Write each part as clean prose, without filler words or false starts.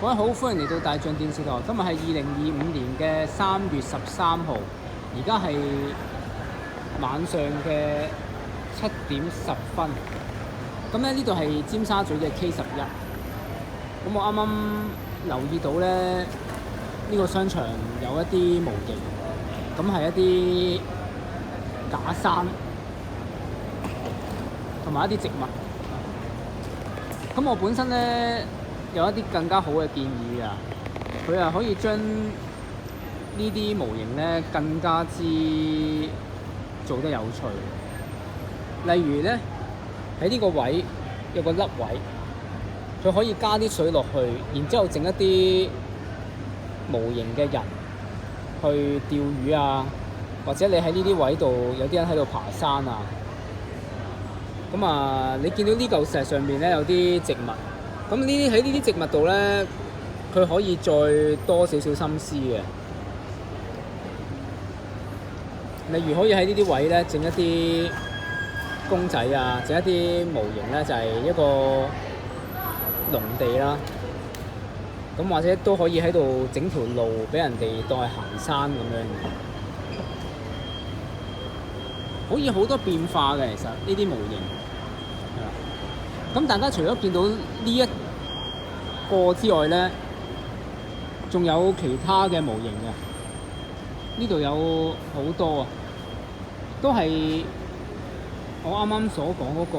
各位好，歡迎嚟到大象電視台。今日係2025年嘅3月13號，而家係晚上嘅7:10。咁咧呢度係尖沙咀嘅 K11。咁我啱啱留意到咧，呢個商場有一啲模型，咁係一啲假山同埋一啲植物。咁我本身咧有一啲更加好嘅建議啊，佢係可以將呢啲模型咧更加之做得有趣。例如咧喺呢個位有個凹位，佢可以加啲水落去，然之後整一啲模型嘅人去釣魚啊，或者你喺呢啲位度有啲人喺度爬山啊。咁啊，你見到呢嚿石上面咧有啲植物，咁喺呢啲植物度咧，佢可以再多少少心思嘅。例如可以喺呢啲位咧整一啲公仔啊，整一啲模型咧，就係一個農地啦。咁或者都可以喺度整條路俾人哋當係行山咁樣，可以好多變化嘅。其實呢啲模型，咁大家除咗見到呢一個之外咧，仲有其他嘅模型嘅。呢度有好多啊，都係我啱啱所講嗰個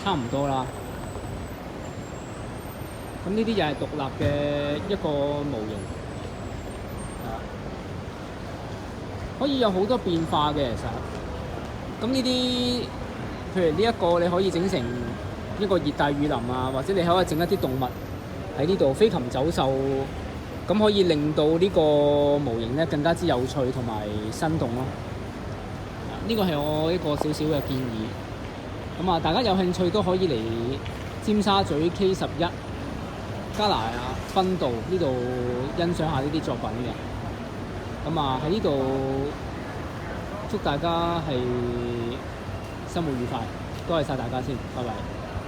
差唔多啦。咁呢啲又係獨立嘅一個模型，可以有好多變化嘅。其實咁呢啲，譬如呢一個你可以整成一個熱帶雨林啊，或者你可以整一啲動物喺呢度飛禽走獸，咁可以令到呢個模型咧更加之有趣同埋生動咯。呢個係我一個少少嘅建議。咁啊，大家有興趣都可以嚟尖沙咀 K11加拿大分道呢度欣賞下呢啲作品嘅。咁啊，喺呢度祝大家係生活愉快，多謝晒大家先，拜拜。